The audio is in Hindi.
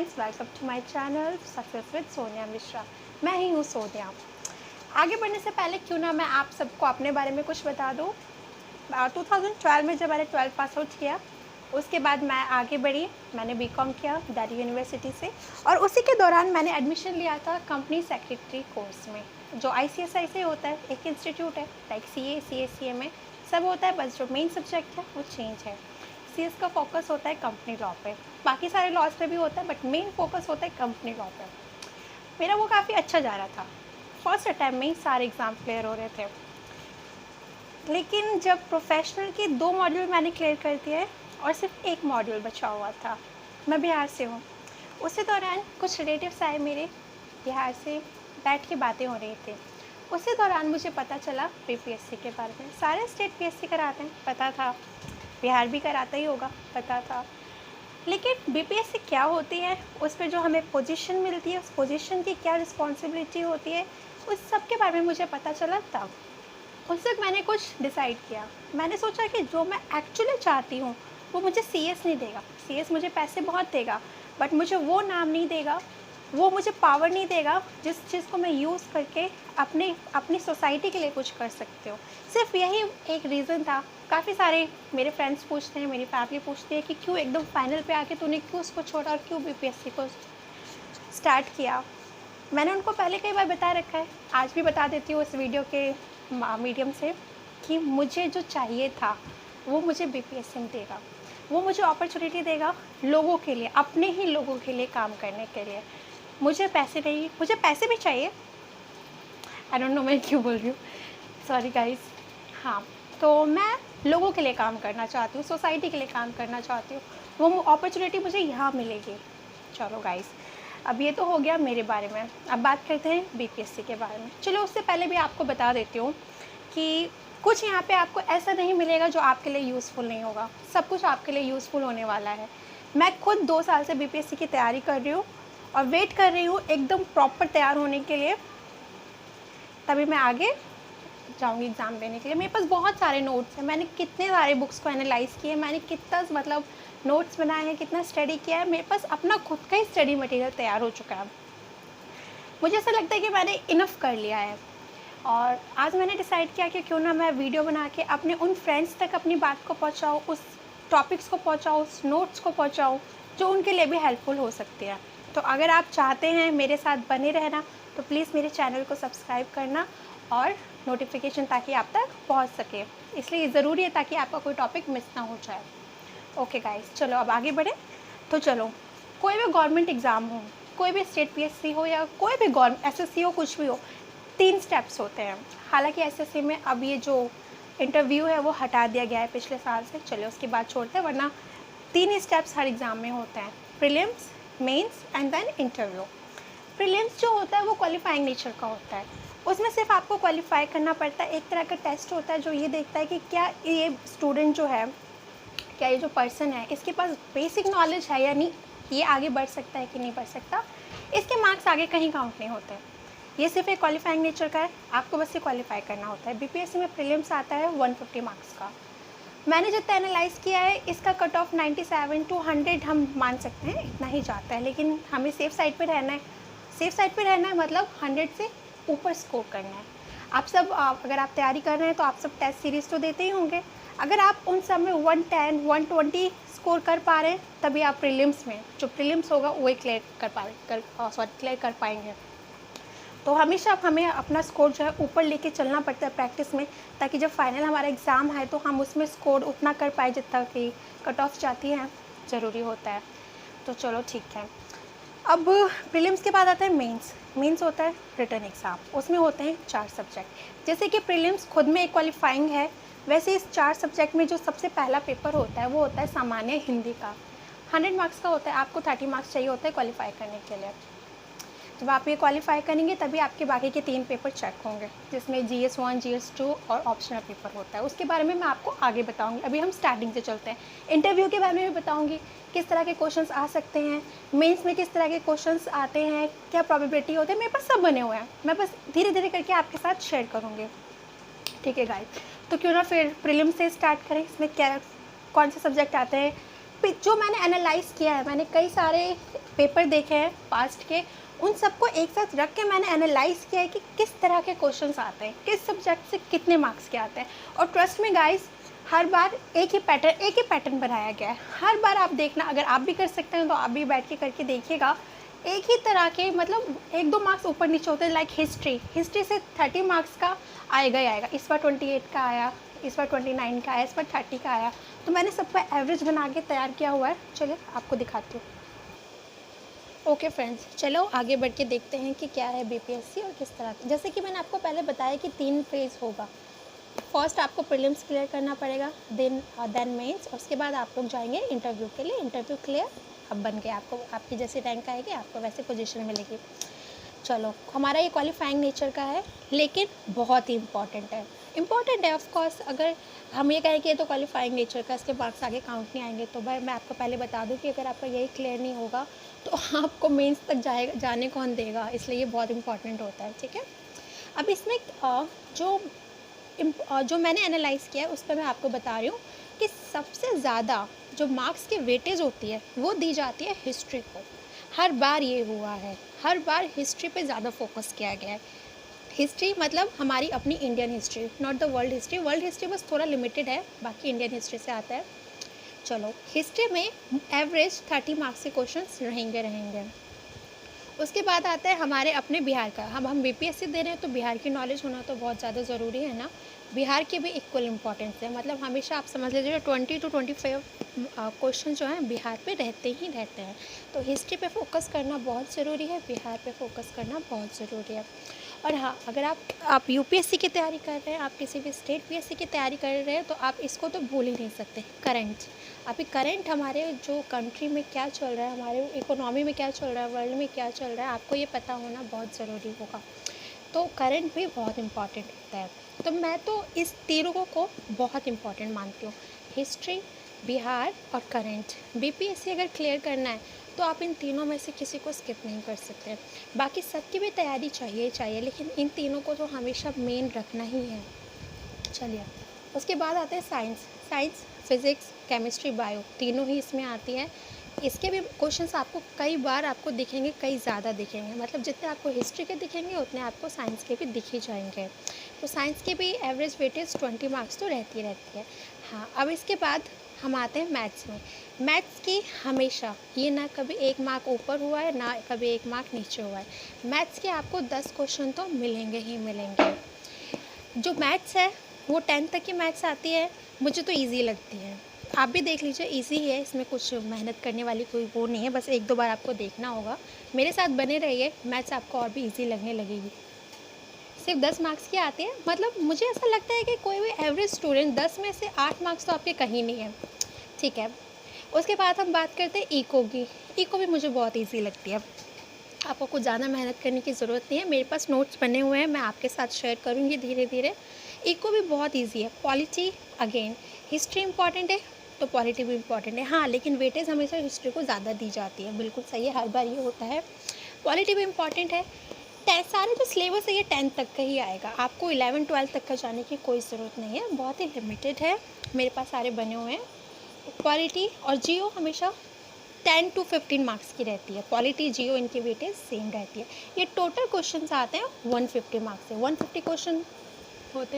Friends, welcome to my channel success with Sonia Mishra. मैं ही हूँ सोनिया। आगे बढ़ने से पहले क्यों ना मैं आप सबको अपने बारे में कुछ बता दूँ। 2012 में जब मैंने 12th पास आउट किया, उसके बाद मैं आगे बढ़ी। मैंने बीकॉम किया दिल्ली यूनिवर्सिटी से, और उसी के दौरान मैंने एडमिशन लिया था कंपनी सेक्रेटरी कोर्स में, जो ICSI से होता है। एक इंस्टीट्यूट है, लाइक CA CA CMA सब होता है, बस जो मेन सब्जेक्ट है वो चेंज है। CS का फोकस होता है कंपनी लॉ पे, बाकी सारे लॉज पे भी होता है, बट मेन फोकस होता है कंपनी लॉ पे। मेरा वो काफ़ी अच्छा जा रहा था, फर्स्ट अटैम्प्ट में ही सारे एग्ज़ाम क्लियर हो रहे थे। लेकिन जब प्रोफेशनल के 2 मॉड्यूल मैंने क्लियर कर दिए और सिर्फ एक मॉड्यूल बचा हुआ था। मैं बिहार से हूँ। उसी दौरान कुछ रिलेटिव्स आए मेरे, बिहार से, बैठ के बातें हो रही थी। उसी दौरान मुझे पता चला BPSC के बारे में। सारे स्टेट PSC कराते हैं, पता था। बिहार भी कराता ही होगा, पता था। लेकिन BPSC क्या होती है, उस पर जो हमें पोजीशन मिलती है, उस पोजीशन की क्या रिस्पॉन्सिबिलिटी होती है, उस सब के बारे में मुझे पता चला तब। उस वक्त मैंने कुछ डिसाइड किया। मैंने सोचा कि जो मैं एक्चुअली चाहती हूँ वो मुझे CS नहीं देगा। CS मुझे पैसे बहुत देगा, बट मुझे वो नाम नहीं देगा, वो मुझे पावर नहीं देगा जिस चीज़ को मैं यूज़ करके अपनी सोसाइटी के लिए कुछ कर सकती हूँ। सिर्फ यही एक रीज़न था। काफ़ी सारे मेरे फ्रेंड्स पूछते हैं, मेरी फैमिली पूछती है कि क्यों एकदम फाइनल पे आके तूने क्यों उसको छोड़ा और क्यों BPSC को स्टार्ट किया। मैंने उनको पहले कई बार बता रखा है, आज भी बता देती हूँ इस वीडियो के मीडियम से, कि मुझे जो चाहिए था वो मुझे BPSC में देगा। वो मुझे अपॉर्चुनिटी देगा लोगों के लिए, अपने ही लोगों के लिए काम करने के लिए। मुझे पैसे नहीं, मुझे पैसे भी चाहिए। आई डोंट नो मैं क्यों बोल रही हूँ, सॉरी गाइस। हाँ, तो मैं लोगों के लिए काम करना चाहती हूँ, सोसाइटी के लिए काम करना चाहती हूँ। वो अपॉर्चुनिटी मुझे यहाँ मिलेगी। चलो गाइस, अब ये तो हो गया मेरे बारे में। अब बात करते हैं BPSC के बारे में। चलो, उससे पहले भी आपको बता देती हूँ कि कुछ यहाँ पे आपको ऐसा नहीं मिलेगा जो आपके लिए यूज़फुल नहीं होगा। सब कुछ आपके लिए यूज़फुल होने वाला है। मैं खुद 2 साल से BPSC की तैयारी कर रही हूँ और वेट कर रही हूँ एकदम प्रॉपर तैयार होने के लिए, तभी मैं आगे जाऊँगी एग्ज़ाम देने के लिए। मेरे पास बहुत सारे नोट्स हैं, मैंने कितने सारे बुक्स को एनालाइज़ किए, मैंने कितना मतलब नोट्स बनाए हैं, कितना स्टडी किया है। मेरे पास अपना खुद का ही स्टडी मटेरियल तैयार हो चुका है। मुझे ऐसा लगता है कि मैंने इनफ कर लिया है, और आज मैंने डिसाइड किया कि क्यों ना मैं वीडियो बना के अपने उन फ्रेंड्स तक अपनी बात को पहुँचाऊँ, उस टॉपिक्स को पहुँचाऊँ, उस नोट्स को पहुँचाऊँ जो उनके लिए भी हेल्पफुल हो सकती है। तो अगर आप चाहते हैं मेरे साथ बने रहना, तो प्लीज़ मेरे चैनल को सब्सक्राइब करना और नोटिफिकेशन ताकि आप तक पहुंच सके। इसलिए ज़रूरी है ताकि आपका कोई टॉपिक मिस ना हो जाए। ओके गाइस, चलो अब आगे बढ़े। तो चलो, कोई भी गवर्नमेंट एग्ज़ाम हो, कोई भी स्टेट PSC हो या कोई भी गवर्नमेंट SSC हो, कुछ भी हो, 3 स्टेप्स होते हैं। हालांकि SSC में अब ये जो इंटरव्यू है वो हटा दिया गया है पिछले साल से। चलो उसकी बात छोड़ते हैं, वरना 3 ही स्टेप्स हर एग्ज़ाम में होते हैं: prelims, mains and then interview. Prelims जो होता है वो क्वालिफाइंग नेचर का होता है। उसमें सिर्फ आपको क्वालिफाई करना पड़ता है। एक तरह का टेस्ट होता है जो ये देखता है कि क्या ये स्टूडेंट जो है, क्या ये जो पर्सन है, इसके पास बेसिक नॉलेज है या नहीं, ये आगे बढ़ सकता है कि नहीं बढ़ सकता। इसके मार्क्स आगे कहीं काउंट नहीं होते। ये सिर्फ एक क्वालिफाइंग नेचर का है, आपको बस ये क्वालिफाई करना होता है। BPSC में प्रीलिम्स आता है 150 मार्क्स का। मैंने जितना एनालाइज़ किया है, इसका कट ऑफ 97 to 100 हम मान सकते हैं, इतना ही जाता है। लेकिन हमें सेफ साइड पे रहना है। सेफ साइड पे रहना है मतलब 100 से ऊपर स्कोर करना है। आप सब अगर आप तैयारी कर रहे हैं तो आप सब टेस्ट सीरीज़ तो देते ही होंगे। अगर आप उन सब में 110 120 स्कोर कर पा रहे हैं, तभी आप प्रीलिम्स में, जो प्रीलिम्स होगा वही क्लियर कर पाएंगे। तो हमेशा हमें अपना स्कोर जो है ऊपर लेके चलना पड़ता है प्रैक्टिस में, ताकि जब फाइनल हमारा एग्ज़ाम है तो हम उसमें स्कोर उतना कर पाए जितना कि कट ऑफ जाती है, ज़रूरी होता है। तो चलो ठीक है। अब प्रीलिम्स के बाद आता है मेंस। मेंस होता है रिटन एग्ज़ाम। उसमें होते हैं 4 सब्जेक्ट। जैसे कि प्रीलिम्स खुद में एक क्वालिफाइंग है, वैसे इस 4 सब्जेक्ट में जो सबसे पहला पेपर होता है वो होता है सामान्य हिंदी का। 100 मार्क्स का होता है, आपको 30 मार्क्स चाहिए होता है क्वालिफाई करने के लिए। जब आप ये क्वालिफाई करेंगे तभी आपके बाकी के 3 पेपर चेक होंगे, जिसमें GS1 GS2 और ऑप्शनल पेपर होता है। उसके बारे में मैं आपको आगे बताऊंगी। अभी हम स्टार्टिंग से चलते हैं। इंटरव्यू के बारे में भी बताऊंगी, किस तरह के क्वेश्चंस आ सकते हैं, मेंस में किस तरह के क्वेश्चंस आते हैं, क्या प्रोबेबिलिटी होती है। मेरे पास सब बने हुए हैं, मैं बस धीरे धीरे करके आपके साथ शेयर करूँगी। ठीक है गाइस, तो क्यों ना फिर प्रीलिम्स से स्टार्ट करें। इसमें क्या, कौन से सब्जेक्ट आते हैं, जो मैंने एनालाइज़ किया है, मैंने कई सारे पेपर देखे हैं पास्ट के, उन सबको एक साथ रख के मैंने एनालाइज़ किया है कि किस तरह के क्वेश्चंस आते हैं, किस सब्जेक्ट से कितने मार्क्स के आते हैं। और ट्रस्ट में गाइस, हर बार एक ही पैटर्न बनाया गया है। हर बार आप देखना, अगर आप भी कर सकते हैं तो आप भी बैठ के करके देखिएगा। एक ही तरह के मतलब 1-2 मार्क्स ऊपर नीचे होते हैं। लाइक हिस्ट्री से 30 मार्क्स का आएगा ही आएगा। इस बार 28 का आया, इस बार 29 का आया, इस बार 30 का आया। तो मैंने सबका एवरेज बना के तैयार किया हुआ है। चलिए आपको दिखाती हूँ। ओके फ्रेंड्स, चलो आगे बढ़ के देखते हैं कि क्या है बीपीएससी और किस तरह। जैसे कि मैंने आपको पहले बताया कि 3 फेज़ होगा। फर्स्ट आपको प्रीलिम्स क्लियर करना पड़ेगा, देन मेंस, और उसके बाद आप लोग जाएंगे इंटरव्यू के लिए। इंटरव्यू क्लियर अब बन के आपको आपकी जैसी रैंक आएगी, आपको वैसे पोजीशन मिलेगी। चलो, हमारा ये क्वालिफाइंग नेचर का है, लेकिन बहुत ही इम्पॉर्टेंट है ऑफ कोर्स। अगर हम ये कहें कि ये तो क्वालिफाइंग नेचर का, इसके मार्क्स आगे काउंट नहीं आएंगे, तो भाई मैं आपको पहले बता दूं कि अगर आपका यही क्लियर नहीं होगा तो आपको मेंस तक जाने कौन देगा। इसलिए ये बहुत इंपॉर्टेंट होता है, ठीक है। अब इसमें जो मैंने एनालाइज़ किया है उस पर मैं आपको बता रही हूँ कि सबसे ज़्यादा जो मार्क्स की वेटेज होती है वो दी जाती है हिस्ट्री को। हर बार ये हुआ है, हर बार हिस्ट्री पे ज़्यादा फोकस किया गया है। हिस्ट्री मतलब हमारी अपनी Indian history, not the world history. World history बस थोड़ा लिमिटेड है, बाकी इंडियन हिस्ट्री से आता है। चलो, हिस्ट्री में एवरेज 30 मार्क्स के क्वेश्चंस रहेंगे। उसके बाद आता है हमारे अपने बिहार का। अब हम बीपीएससी दे रहे हैं तो बिहार की नॉलेज होना तो बहुत ज़्यादा ज़रूरी है ना। बिहार की भी इक्वल इम्पॉर्टेंस है, मतलब हमेशा आप समझ लीजिए 20 to 25 क्वेश्चन जो हैं बिहार पे रहते ही रहते हैं। तो हिस्ट्री पे फोकस करना बहुत ज़रूरी है, बिहार पे फोकस करना बहुत ज़रूरी है। और हाँ, अगर आप यूपीएससी की तैयारी कर रहे हैं, आप किसी भी स्टेट पीएससी की तैयारी कर रहे हैं, तो आप इसको तो भूल ही नहीं सकते। करंट, अभी करंट हमारे जो कंट्री में क्या चल रहा है, हमारे इकोनॉमी में क्या चल रहा है, वर्ल्ड में क्या चल रहा है, आपको ये पता होना बहुत ज़रूरी होगा। तो करंट भी बहुत इम्पॉर्टेंट होता है। तो मैं तो इस तीनों को बहुत इम्पॉर्टेंट मानती हूँ, हिस्ट्री, बिहार और करंट। बीपीएससी अगर क्लियर करना है तो आप इन तीनों में से किसी को स्किप नहीं कर सकते। बाकी सबकी भी तैयारी चाहिए, लेकिन इन तीनों को तो हमेशा मेन रखना ही है। चलिए, उसके बाद आते हैं साइंस, फिज़िक्स, केमिस्ट्री, बायो, तीनों ही इसमें आती है। इसके भी क्वेश्चंस आपको कई बार आपको दिखेंगे, कई ज़्यादा दिखेंगे। मतलब जितने आपको हिस्ट्री के दिखेंगे उतने आपको साइंस के भी दिख ही जाएंगे। तो साइंस की भी एवरेज वेटेज 20 मार्क्स तो रहती है। हाँ, अब इसके बाद हम आते हैं मैथ्स में। मैथ्स की हमेशा ये ना कभी 1 मार्क ऊपर हुआ है, ना कभी 1 मार्क नीचे हुआ है। मैथ्स के आपको 10 क्वेश्चन तो मिलेंगे ही मिलेंगे। जो मैथ्स है वो 10th तक की मैथ्स आती है, मुझे तो इजी लगती है। आप भी देख लीजिए, इजी है, इसमें कुछ मेहनत करने वाली कोई वो नहीं है, बस 1-2 बार आपको देखना होगा। मेरे साथ बने रहिए, मैथ्स आपको और भी इजी लगने लगेगी। सिर्फ 10 मार्क्स की आती है, मतलब मुझे ऐसा लगता है कि कोई भी एवरेज स्टूडेंट 10 में से 8 मार्क्स तो आपके कहीं नहीं है, ठीक है। उसके बाद हम बात करते हैं इको की। इको भी मुझे बहुत ईजी लगती है, आपको कुछ ज़्यादा मेहनत करने की ज़रूरत नहीं है। मेरे पास नोट्स बने हुए हैं, मैं आपके साथ शेयर करूँगी धीरे धीरे। इको भी बहुत इजी है। पॉलिटी, अगेन हिस्ट्री इंपॉर्टेंट है तो पॉलिटी भी इंपॉर्टेंट है, हाँ, लेकिन वेटेज हमेशा हिस्ट्री को ज़्यादा दी जाती है। बिल्कुल सही है, हर बार ये होता है। पॉलिटी भी इंपॉर्टेंट है। सारे जो सिलेबस है ये 10th तक का ही आएगा, आपको 11-12 तक का जाने की कोई ज़रूरत नहीं है, बहुत ही लिमिटेड है। मेरे पास सारे बने हुए हैं। पॉलिटी और जियो हमेशा 10 to 15 मार्क्स की रहती है। पॉलिटी, जियो, इनकी वेटेज सेम रहती है। ये टोटल क्वेश्चंस आते हैं 150 मार्क्स से। 150 क्वेश्चन होते हैं।